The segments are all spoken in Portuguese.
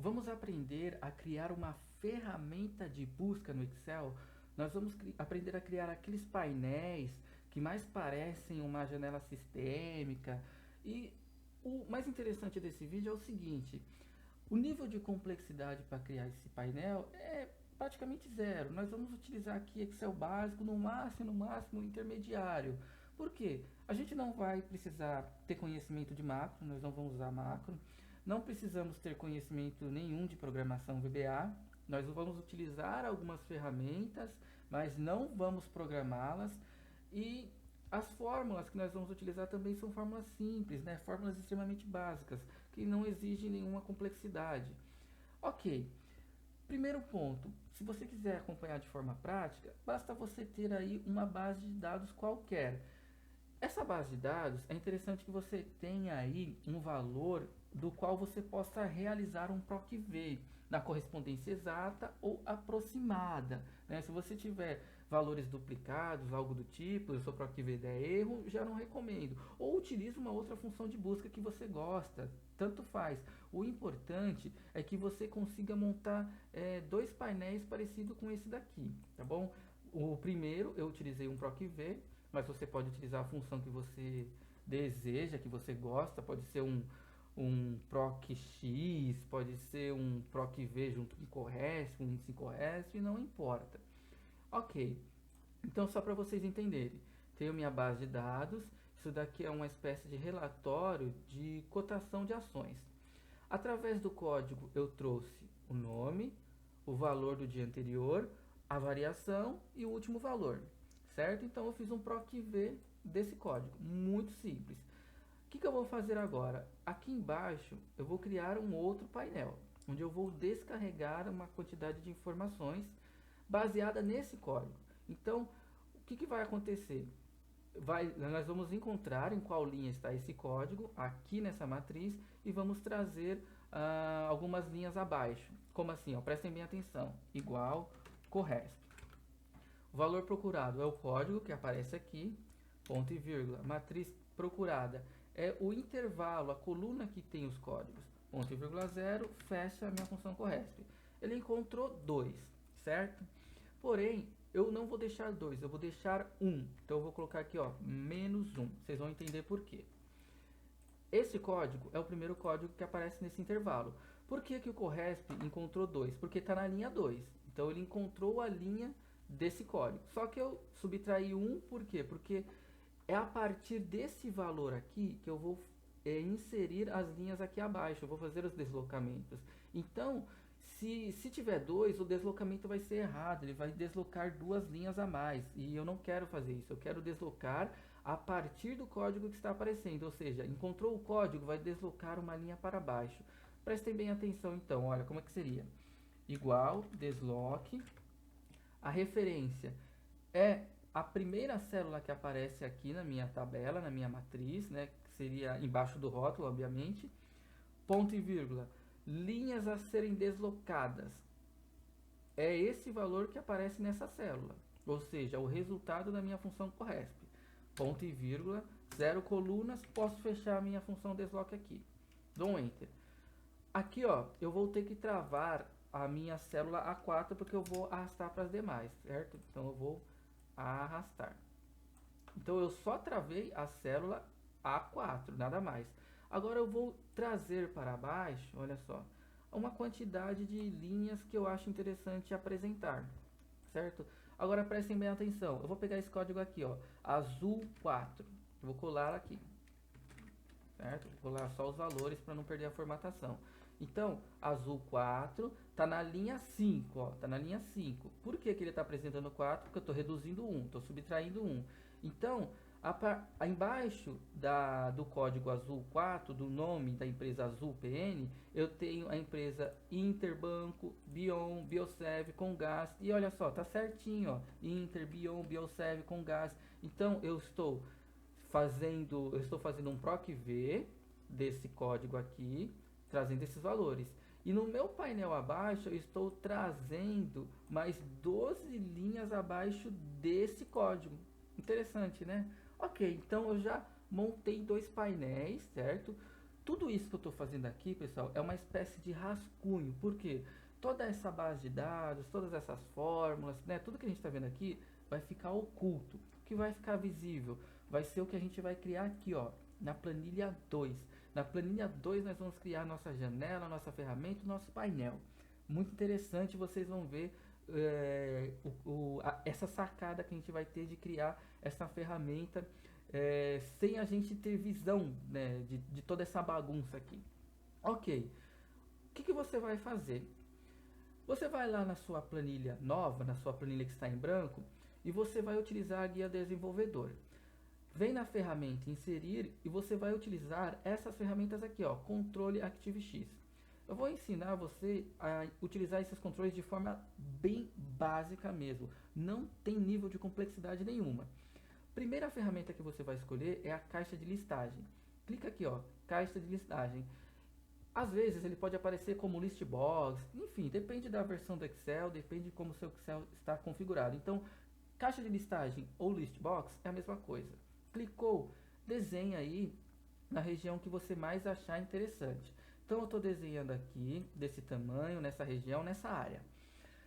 vamos aprender a criar uma ferramenta de busca no Excel. Nós vamos aprender a criar aqueles painéis que mais parecem uma janela sistêmica. E o mais interessante desse vídeo é o seguinte: o nível de complexidade para criar esse painel é praticamente zero. Nós vamos utilizar aqui Excel básico, no máximo intermediário. Por quê? A gente não vai precisar ter conhecimento de macro, nós não vamos usar macro. Não precisamos ter conhecimento nenhum de programação VBA. Nós vamos utilizar algumas ferramentas, mas não vamos programá-las. E as fórmulas que nós vamos utilizar também são fórmulas simples, né? Fórmulas extremamente básicas, que não exigem nenhuma complexidade. Ok, primeiro ponto, se você quiser acompanhar de forma prática, basta você ter aí uma base de dados qualquer. Essa base de dados é interessante que você tenha aí um valor do qual você possa realizar um PROC-V na correspondência exata ou aproximada, né? Se você tiver valores duplicados, algo do tipo, se o PROC-V der erro, já não recomendo. Ou utilize uma outra função de busca que você gosta, tanto faz. O importante é que você consiga montar dois painéis parecidos com esse daqui, tá bom? O primeiro eu utilizei um PROC-V, mas você pode utilizar a função que você deseja, que você gosta, pode ser um PROC-X, pode ser um PROC-V junto com CORRESP, um índice CORRESP, não importa. Ok, então só para vocês entenderem, tenho minha base de dados, isso daqui é uma espécie de relatório de cotação de ações. Através do código eu trouxe o nome, o valor do dia anterior, a variação e o último valor, certo? Então eu fiz um PROC-V desse código, muito simples. O que eu vou fazer agora? Aqui embaixo eu vou criar um outro painel, onde eu vou descarregar uma quantidade de informações baseada nesse código. Então, o que vai acontecer? Nós vamos encontrar em qual linha está esse código aqui nessa matriz e vamos trazer algumas linhas abaixo. Como assim? Ó, prestem bem atenção. Igual CORRESP. O valor procurado é o código que aparece aqui, ponto e vírgula. Matriz procurada é o intervalo, a coluna que tem os códigos. Ponto e vírgula zero, fecha a minha função CORRESP. Ele encontrou 2, certo? Porém, eu não vou deixar 2, eu vou deixar 1. Então eu vou colocar aqui, ó, menos 1. Vocês vão entender por quê. Esse código é o primeiro código que aparece nesse intervalo. Por que o CORRESP encontrou 2? Porque está na linha 2. Então ele encontrou a linha desse código. Só que eu subtraí 1, por quê? Porque é a partir desse valor aqui que eu vou inserir as linhas aqui abaixo. Eu vou fazer os deslocamentos. Então, se tiver 2, o deslocamento vai ser errado. Ele vai deslocar 2 linhas a mais. E eu não quero fazer isso. Eu quero deslocar a partir do código que está aparecendo. Ou seja, encontrou o código, vai deslocar uma linha para baixo. Prestem bem atenção então. Olha como é que seria. Igual, desloque. A referência é a primeira célula que aparece aqui na minha tabela, na minha matriz, né, que seria embaixo do rótulo, obviamente. Ponto e vírgula. Linhas a serem deslocadas. É esse valor que aparece nessa célula. Ou seja, o resultado da minha função CORRESP. Ponto e vírgula, 0 colunas, posso fechar a minha função desloque aqui. Dou um Enter. Aqui, ó, eu vou ter que travar a minha célula A4 porque eu vou arrastar para as demais, certo? Então eu vou arrastar. Então eu só travei a célula A4, nada mais. Agora eu vou trazer para baixo, olha só, uma quantidade de linhas que eu acho interessante apresentar, certo? Agora prestem bem atenção, eu vou pegar esse código aqui, ó, azul 4, vou colar aqui, certo? Vou colar só os valores para não perder a formatação. Então, azul 4 está na linha 5, ó, tá na linha 5. Por que ele está apresentando 4? Porque eu estou reduzindo 1, estou subtraindo 1. Então, embaixo do código azul 4, do nome da empresa Azul PN, eu tenho a empresa Interbanco, Bion, Biosev, Comgás. E olha só, tá certinho, ó, Inter, Bion, Biosev, Comgás. Então, eu estou fazendo um PROC-V desse código aqui, trazendo esses valores. E no meu painel abaixo, eu estou trazendo mais 12 linhas abaixo desse código. Interessante, né? Ok, então eu já montei dois painéis, certo? Tudo isso que eu estou fazendo aqui, pessoal, é uma espécie de rascunho. Por quê? Toda essa base de dados, todas essas fórmulas, né, tudo que a gente está vendo aqui vai ficar oculto. O que vai ficar visível vai ser o que a gente vai criar aqui, ó, na planilha 2. Na planilha 2 nós vamos criar nossa janela, nossa ferramenta, nosso painel. Muito interessante, vocês vão ver essa sacada que a gente vai ter de criar essa ferramenta sem a gente ter visão, né, de toda essa bagunça aqui. Ok, o que você vai fazer? Você vai lá na sua planilha nova, na sua planilha que está em branco, e você vai utilizar a guia desenvolvedor. Vem na ferramenta inserir e você vai utilizar essas ferramentas aqui, ó, controle ActiveX. Eu vou ensinar você a utilizar esses controles de forma bem básica mesmo. Não tem nível de complexidade nenhuma. Primeira ferramenta que você vai escolher é a caixa de listagem. Clica aqui, ó, caixa de listagem. Às vezes ele pode aparecer como list box, enfim, depende da versão do Excel, depende de como o seu Excel está configurado. Então, caixa de listagem ou list box é a mesma coisa. Clicou, desenha aí na região que você mais achar interessante. Então eu estou desenhando aqui, desse tamanho, nessa região, nessa área.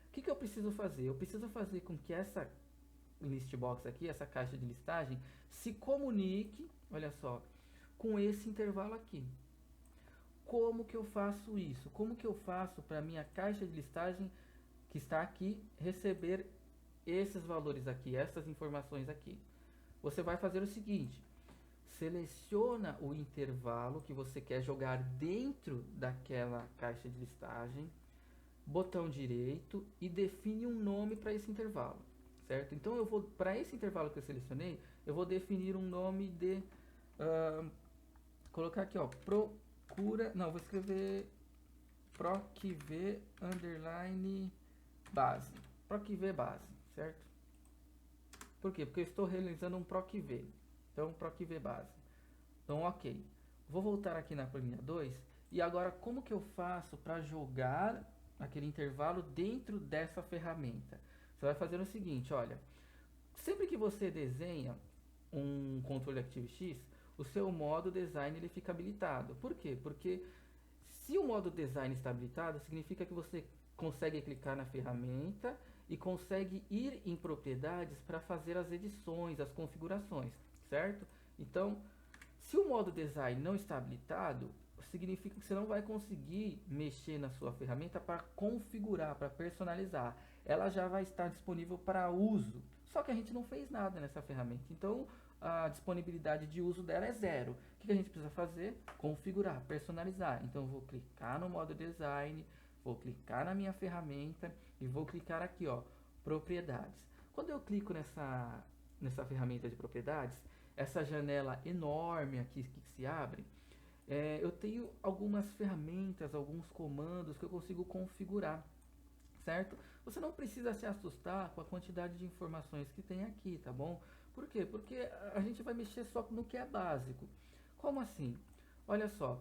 O que eu preciso fazer? Eu preciso fazer com que essa list box aqui, essa caixa de listagem, se comunique, olha só, com esse intervalo aqui. Como que eu faço isso? Como que eu faço para a minha caixa de listagem, que está aqui, receber esses valores aqui, essas informações aqui? Você vai fazer o seguinte, seleciona o intervalo que você quer jogar dentro daquela caixa de listagem, botão direito e define um nome para esse intervalo, certo? Então eu vou, para esse intervalo que eu selecionei, eu vou definir um nome de, colocar aqui, ó, vou escrever procv underline base, procv base, certo? Por quê? Porque eu estou realizando um procv. Então, procv base. Então, ok. Vou voltar aqui na planilha 2. E agora, como que eu faço para jogar aquele intervalo dentro dessa ferramenta? Você vai fazer o seguinte, olha. Sempre que você desenha um controle ActiveX, o seu modo design ele fica habilitado. Por quê? Porque se o modo design está habilitado, significa que você consegue clicar na ferramenta e consegue ir em propriedades para fazer as edições, as configurações, certo? Então, se o modo design não está habilitado, significa que você não vai conseguir mexer na sua ferramenta para configurar, para personalizar. Ela já vai estar disponível para uso, só que a gente não fez nada nessa ferramenta, então a disponibilidade de uso dela é zero. O que a gente precisa fazer? Configurar, personalizar. Então eu vou clicar no modo design, vou clicar na minha ferramenta e vou clicar aqui, ó, propriedades. Quando eu clico nessa ferramenta de propriedades, essa janela enorme aqui que se abre, eu tenho algumas ferramentas, alguns comandos que eu consigo configurar, certo? Você não precisa se assustar com a quantidade de informações que tem aqui, tá bom? Por quê? Porque a gente vai mexer só no que é básico. Como assim? Olha só,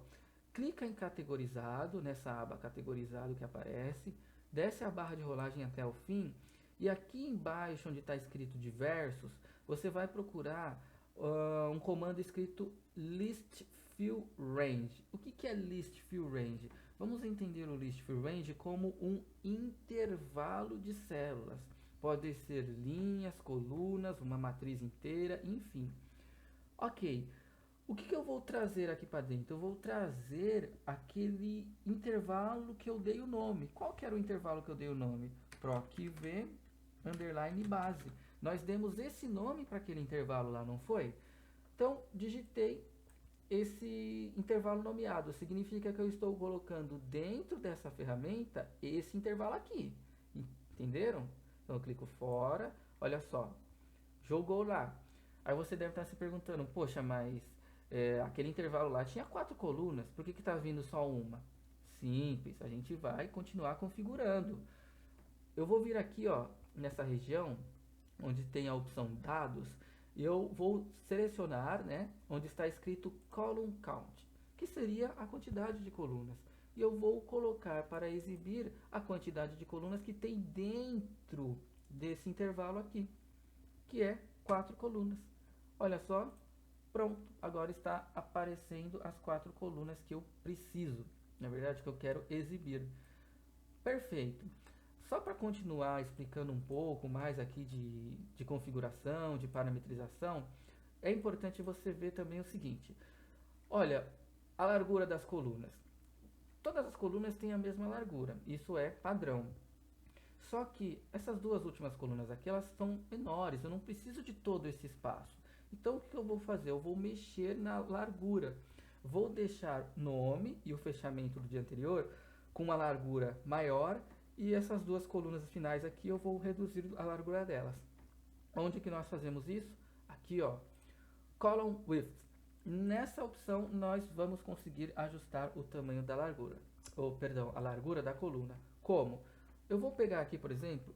clica em categorizado, nessa aba categorizado que aparece, desce a barra de rolagem até o fim, e aqui embaixo onde está escrito diversos, você vai procurar um comando escrito list fill range. O que é list fill range? Vamos entender o list fill range como um intervalo de células. Pode ser linhas, colunas, uma matriz inteira, enfim. Ok. O que eu vou trazer aqui para dentro? Eu vou trazer aquele intervalo que eu dei o nome. Qual que era o intervalo que eu dei o nome? procv underline base. Nós demos esse nome para aquele intervalo lá, não foi? Então, digitei esse intervalo nomeado. Significa que eu estou colocando dentro dessa ferramenta esse intervalo aqui. Entenderam? Então, eu clico fora. Olha só. Jogou lá. Aí você deve estar se perguntando, poxa, mas aquele intervalo lá tinha 4 colunas, por que está vindo só uma? Simples, a gente vai continuar configurando. Eu vou vir aqui, ó, nessa região, onde tem a opção dados, e eu vou selecionar, né, onde está escrito column count, que seria a quantidade de colunas. E eu vou colocar para exibir a quantidade de colunas que tem dentro desse intervalo aqui, que é 4 colunas. Olha só, Pronto, agora está aparecendo as 4 colunas que eu preciso, na verdade que eu quero exibir. Perfeito. Só para continuar explicando um pouco mais aqui de configuração, de parametrização, é importante você ver também o seguinte. Olha, a largura das colunas. Todas as colunas têm a mesma largura, isso é padrão. Só que essas duas últimas colunas aqui, elas são menores, eu não preciso de todo esse espaço. Então o que eu vou fazer? Eu vou mexer na largura. Vou deixar nome e o fechamento do dia anterior com uma largura maior e essas duas colunas finais aqui eu vou reduzir a largura delas. Onde que nós fazemos isso? Aqui, ó, column width. Nessa opção nós vamos conseguir ajustar o tamanho da largura, ou perdão, a largura da coluna. Como? Eu vou pegar aqui, por exemplo,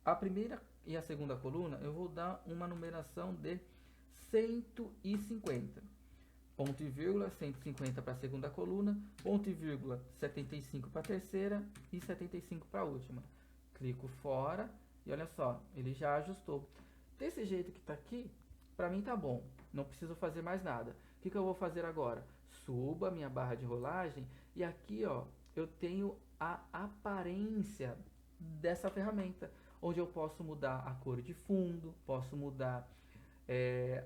a primeira e a segunda coluna, eu vou dar uma numeração de 150. Ponto e vírgula, 150 para a segunda coluna, ponto e vírgula, 75 para a terceira e 75 para a última. Clico fora e olha só, ele já ajustou. Desse jeito que está aqui, para mim tá bom, não preciso fazer mais nada. O que eu vou fazer agora? Subo a minha barra de rolagem e aqui, ó, eu tenho a aparência dessa ferramenta, onde eu posso mudar a cor de fundo, posso mudar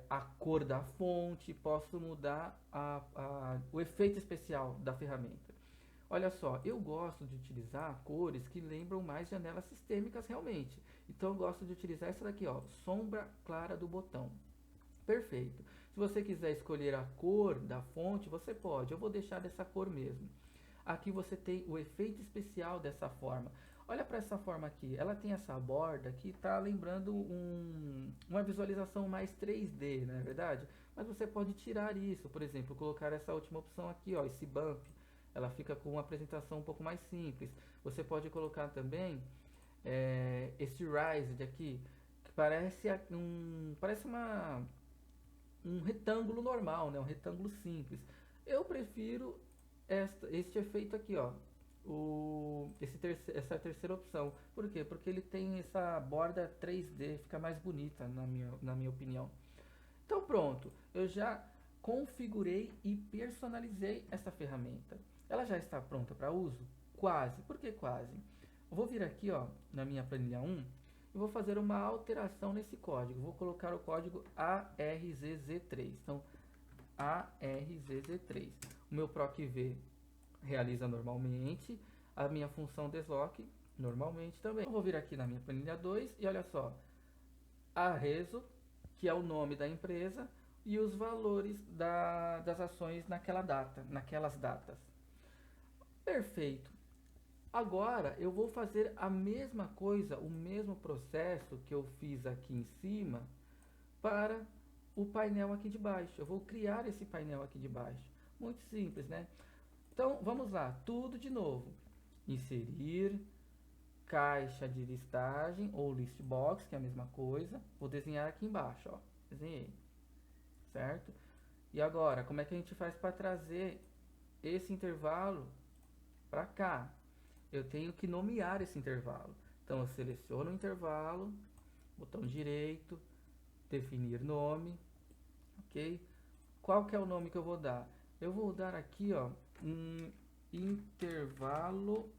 a cor da fonte, posso mudar o efeito especial da ferramenta. Olha só, eu gosto de utilizar cores que lembram mais janelas sistêmicas realmente. Então eu gosto de utilizar essa daqui, ó, sombra clara do botão. Perfeito. Se você quiser escolher a cor da fonte, você pode. Eu vou deixar dessa cor mesmo. Aqui você tem o efeito especial dessa forma. Olha para essa forma aqui. Ela tem essa borda que está lembrando uma visualização mais 3D, não é verdade? Mas você pode tirar isso. Por exemplo, colocar essa última opção aqui, ó, esse bump. Ela fica com uma apresentação um pouco mais simples. Você pode colocar também esse raised aqui, que parece um retângulo normal, né? Um retângulo simples. Eu prefiro este efeito aqui, ó, essa terceira opção. Por quê? Porque ele tem essa borda 3D, fica mais bonita na minha opinião. Então pronto, eu já configurei e personalizei essa ferramenta. Ela já está pronta para uso? Quase. Por que quase? Eu vou vir aqui, ó, na minha planilha 1 e vou fazer uma alteração nesse código. Vou colocar o código ARZZ3. Então, ARZZ3. O meu PROC-V realiza normalmente, a minha função deslock normalmente também. Eu vou vir aqui na minha planilha 2 e olha só, Arezzo, que é o nome da empresa, e os valores das ações naquelas datas. Perfeito. Agora eu vou fazer a mesma coisa, o mesmo processo que eu fiz aqui em cima para o painel aqui de baixo. Eu vou criar esse painel aqui de baixo. Muito simples, né? Então, vamos lá, tudo de novo. Inserir, caixa de listagem ou list box, que é a mesma coisa. Vou desenhar aqui embaixo, ó. Desenhei, certo? E agora, como é que a gente faz para trazer esse intervalo para cá? Eu tenho que nomear esse intervalo. Então, eu seleciono o intervalo, botão direito, definir nome, ok? Qual que é o nome que eu vou dar? Eu vou dar aqui, ó, um intervalo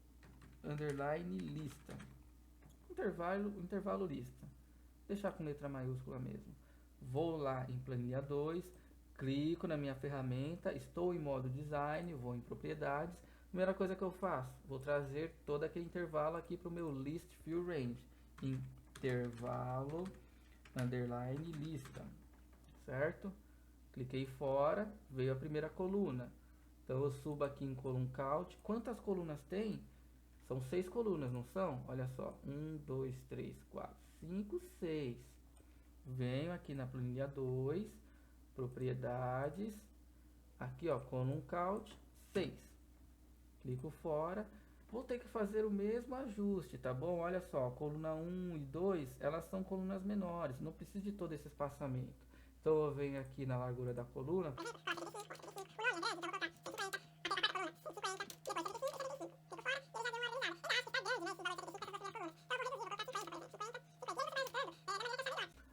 underline lista. Intervalo lista. Deixar com letra maiúscula mesmo. Vou lá em planilha 2, clico na minha ferramenta, estou em modo design, vou em propriedades. Primeira coisa que eu faço, vou trazer todo aquele intervalo aqui para o meu list fill range. Intervalo underline lista, certo? Cliquei fora, veio a primeira coluna. Então eu subo aqui em column count. Quantas colunas tem? São 6 colunas, não são? Olha só, 1, 2, 3, 4, 5, 6. Venho aqui na planilha 2, propriedades, aqui ó, column count, 6. Clico fora. Vou ter que fazer o mesmo ajuste, tá bom? Olha só, coluna 1 e 2, elas são colunas menores, não precisa de todo esse espaçamento. Então eu venho aqui na largura da coluna.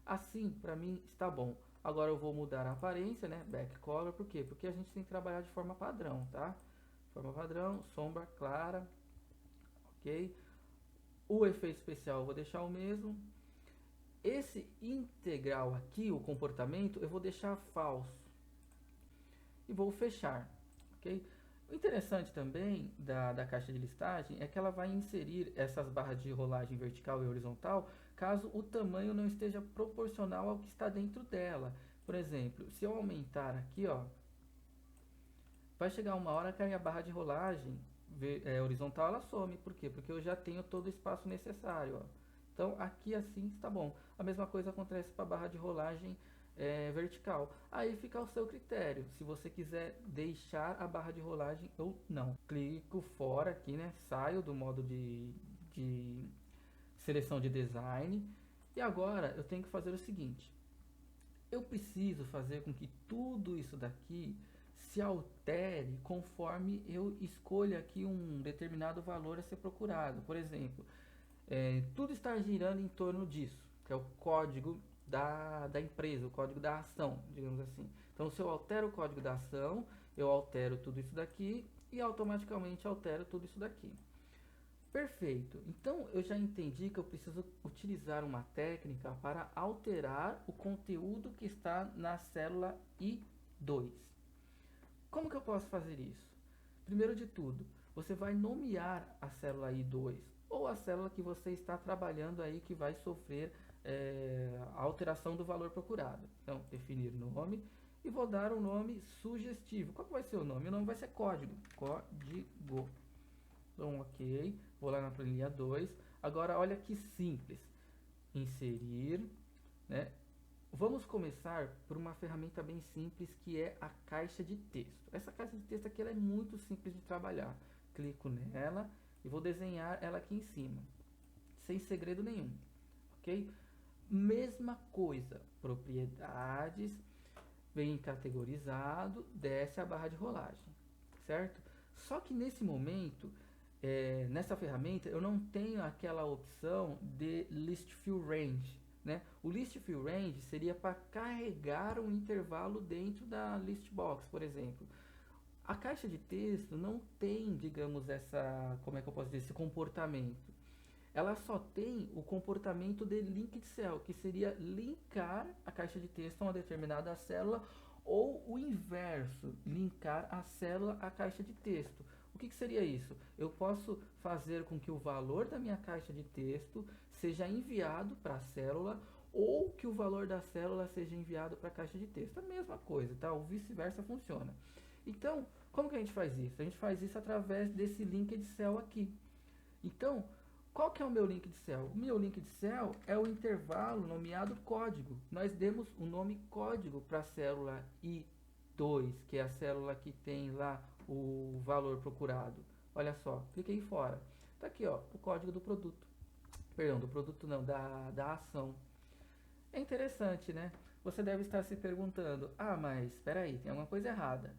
Assim, para mim está bom. Agora eu vou mudar a aparência, né? Back color, por quê? Porque a gente tem que trabalhar de forma padrão, tá? Forma padrão, sombra clara, ok? O efeito especial eu vou deixar o mesmo. Esse integral aqui, o comportamento, eu vou deixar falso. E vou fechar, ok? O interessante também da caixa de listagem é que ela vai inserir essas barras de rolagem vertical e horizontal caso o tamanho não esteja proporcional ao que está dentro dela. Por exemplo, se eu aumentar aqui, ó, vai chegar uma hora que a minha barra de rolagem horizontal ela some. Por quê? Porque eu já tenho todo o espaço necessário, ó. Então aqui assim está bom. A mesma coisa acontece para a barra de rolagem vertical. Aí fica ao seu critério, se você quiser deixar a barra de rolagem ou não. Clico fora aqui, né? Saio do modo de seleção de design. E agora eu tenho que fazer o seguinte. Eu preciso fazer com que tudo isso daqui se altere conforme eu escolha aqui um determinado valor a ser procurado. Por exemplo, tudo está girando em torno disso, que é o código da empresa, o código da ação, digamos assim. Então, se eu altero o código da ação, eu altero tudo isso daqui e automaticamente altero tudo isso daqui. Perfeito. Então, eu já entendi que eu preciso utilizar uma técnica para alterar o conteúdo que está na célula I2. Como que eu posso fazer isso? Primeiro de tudo, você vai nomear a célula I2 ou a célula que você está trabalhando aí que vai sofrer a alteração do valor procurado. Então, definir nome e vou dar um nome sugestivo. Qual que vai ser o nome? O nome vai ser código. Código. Então, ok. Vou lá na planilha 2. Agora, olha que simples. Inserir, né? Vamos começar por uma ferramenta bem simples que é a caixa de texto. Essa caixa de texto aqui ela é muito simples de trabalhar. Clico nela e vou desenhar ela aqui em cima, sem segredo nenhum, ok? Mesma coisa, propriedades, vem categorizado, desce a barra de rolagem, certo? Só que nesse momento, nessa ferramenta, eu não tenho aquela opção de List Fill Range. Né? O List Fill Range seria para carregar um intervalo dentro da list box, por exemplo. A caixa de texto não tem, digamos, como é que eu posso dizer, esse comportamento. Ela só tem o comportamento de linked cell, que seria linkar a caixa de texto a uma determinada célula, ou o inverso, linkar a célula à caixa de texto. O que seria isso? Eu posso fazer com que o valor da minha caixa de texto seja enviado para a célula ou que o valor da célula seja enviado para a caixa de texto. A mesma coisa, tá? O vice-versa funciona. Então, como que a gente faz isso? A gente faz isso através desse linked cell aqui. Então, qual que é o meu linked cell? O meu linked cell é o intervalo nomeado código. Nós demos o nome código para a célula I2, que é a célula que tem lá o valor procurado. Olha só, cliquei fora. Tá aqui, ó, o código do produto. Perdão, do produto não, da ação. É interessante, né? Você deve estar se perguntando, mas espera aí, tem alguma coisa errada.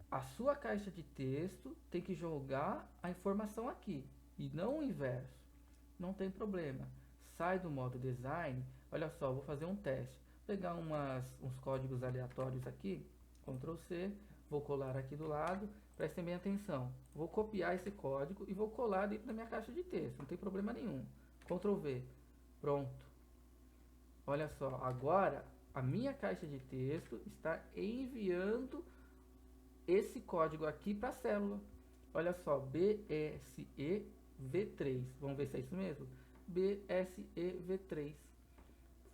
A sua caixa de texto tem que jogar a informação aqui e não o inverso. Não tem problema. Sai do modo design. Olha só, vou fazer um teste. Vou pegar uns códigos aleatórios aqui, Ctrl C, vou colar aqui do lado. Prestem bem atenção. Vou copiar esse código e vou colar dentro da minha caixa de texto. Não tem problema nenhum. Ctrl V. Pronto. Olha só, agora a minha caixa de texto está enviando esse código aqui para a célula. Olha só, BSEV3. Vamos ver se é isso mesmo? BSEV3.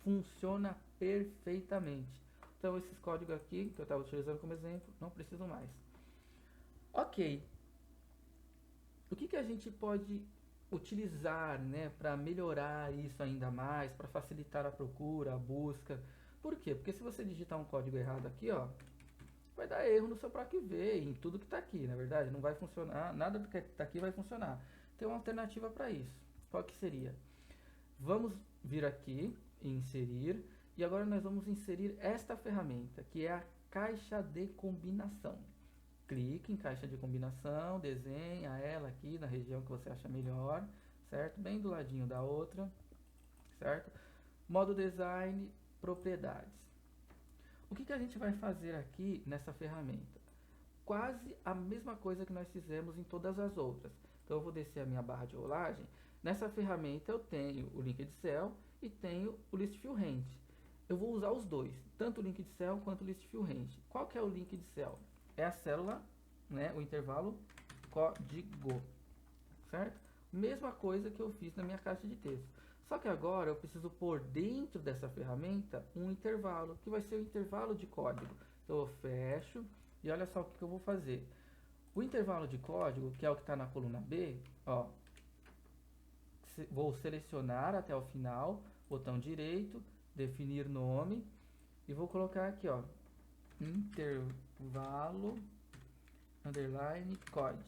Funciona perfeitamente. Então, esses códigos aqui, que eu estava utilizando como exemplo, não preciso mais. Ok. O que a gente pode utilizar, né, para melhorar isso ainda mais, para facilitar a procura, a busca? Por quê? Porque se você digitar um código errado aqui, ó, vai dar erro no seu PROC-V, em tudo que está aqui, na verdade, não vai funcionar, nada do que está aqui vai funcionar. Tem uma alternativa para isso. Qual que seria? Vamos vir aqui em inserir, e agora nós vamos inserir esta ferramenta, que é a caixa de combinação. Clique em caixa de combinação, desenha ela aqui na região que você acha melhor, certo? Bem do ladinho da outra, certo? Modo design, propriedades. O que a gente vai fazer aqui nessa ferramenta? Quase a mesma coisa que nós fizemos em todas as outras. Então eu vou descer a minha barra de rolagem. Nessa ferramenta eu tenho o Linked Cell e tenho o List Fill Range. Eu vou usar os dois, tanto o Linked Cell quanto o List Fill Range. Qual que é o Linked Cell? É a célula, né, o intervalo código, certo? Mesma coisa que eu fiz na minha caixa de texto. Só que agora eu preciso pôr dentro dessa ferramenta um intervalo, que vai ser o intervalo de código. Então eu fecho e olha só o que eu vou fazer. O intervalo de código, que é o que está na coluna B, ó, vou selecionar até o final, botão direito, definir nome, e vou colocar aqui, ó, intervalo, underline, código.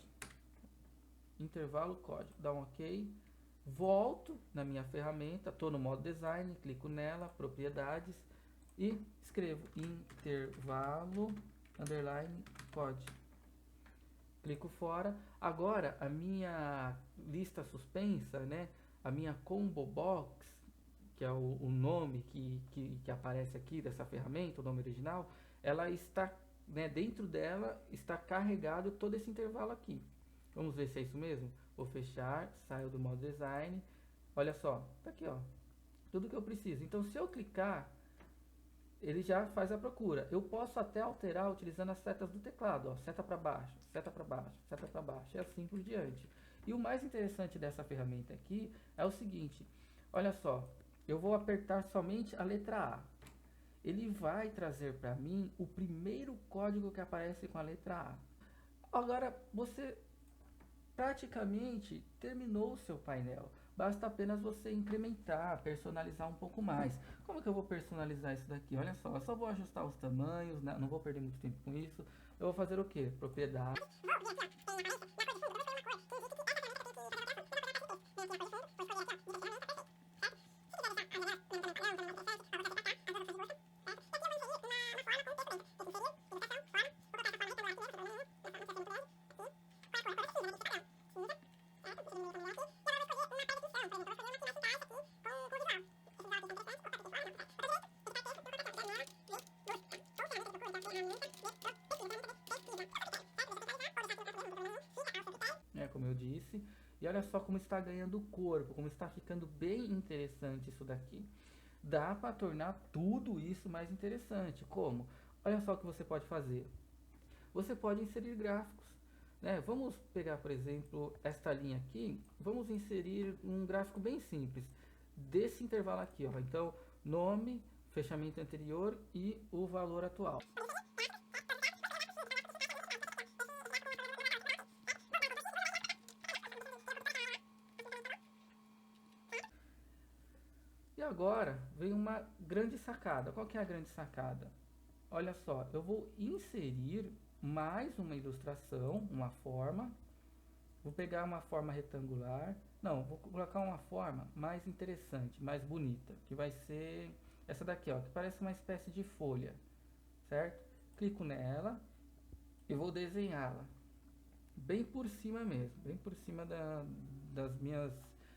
Intervalo código, dá um OK, volto na minha ferramenta, estou no modo design, clico nela, propriedades, e escrevo intervalo, underline, código. Clico fora. Agora a minha lista suspensa, né, a minha combo box, que é o nome que aparece aqui dessa ferramenta, o nome original, ela está, né, dentro dela está carregado todo esse intervalo aqui. Vamos ver se é isso mesmo? Vou fechar, saio do modo design. Olha só, tá aqui, ó, tudo que eu preciso. Então, se eu clicar, ele já faz a procura. Eu posso até alterar utilizando as setas do teclado, ó, seta para baixo, seta para baixo, seta para baixo, e assim por diante. E o mais interessante dessa ferramenta aqui é o seguinte, olha só, eu vou apertar somente a letra A. Ele vai trazer para mim o primeiro código que aparece com a letra A. Agora, você praticamente terminou o seu painel. Basta apenas você incrementar, personalizar um pouco mais. Como que eu vou personalizar isso daqui? Olha só, eu só vou ajustar os tamanhos, né? Não vou perder muito tempo com isso. Eu vou fazer o que? Propriedade. Como eu disse, e olha só como está ganhando corpo, como está ficando bem interessante isso daqui. Dá para tornar tudo isso mais interessante. Como? Olha só o que você pode fazer. Você pode inserir gráficos, né? Vamos pegar, por exemplo, esta linha aqui. Vamos inserir um gráfico bem simples desse intervalo aqui, ó. Então, nome, fechamento anterior e o valor atual. E agora vem uma grande sacada. Qual que é a grande sacada? Olha só, eu vou inserir mais uma ilustração, uma forma. Vou pegar uma forma retangular. Não, vou colocar uma forma mais interessante, mais bonita, que vai ser essa daqui, ó, que parece uma espécie de folha, certo? Clico nela e vou desenhá-la bem por cima mesmo, bem por cima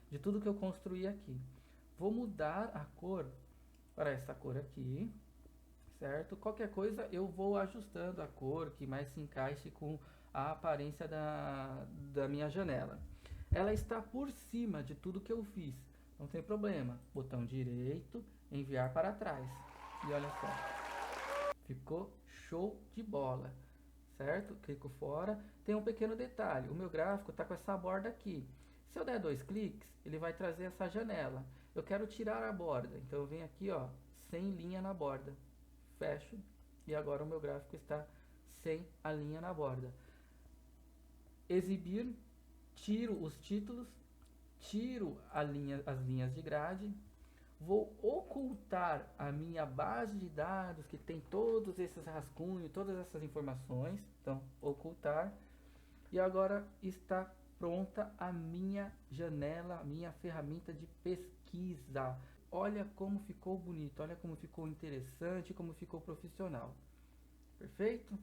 de tudo que eu construí aqui. Vou mudar a cor para essa cor aqui, certo? Qualquer coisa eu vou ajustando a cor que mais se encaixe com a aparência da minha janela. Ela está por cima de tudo que eu fiz, não tem problema. Botão direito, enviar para trás. E olha só, ficou show de bola, certo? Clico fora. Tem um pequeno detalhe, o meu gráfico está com essa borda aqui. Se eu der 2 cliques, ele vai trazer essa janela. Eu quero tirar a borda, então eu venho aqui, ó, sem linha na borda. Fecho e agora o meu gráfico está sem a linha na borda. Exibir, tiro os títulos, tiro as linhas de grade, vou ocultar a minha base de dados que tem todos esses rascunhos, todas essas informações, então ocultar, e agora está pronta a minha janela, a minha ferramenta de pesquisa. Olha como ficou bonito, olha como ficou interessante, como ficou profissional. Perfeito?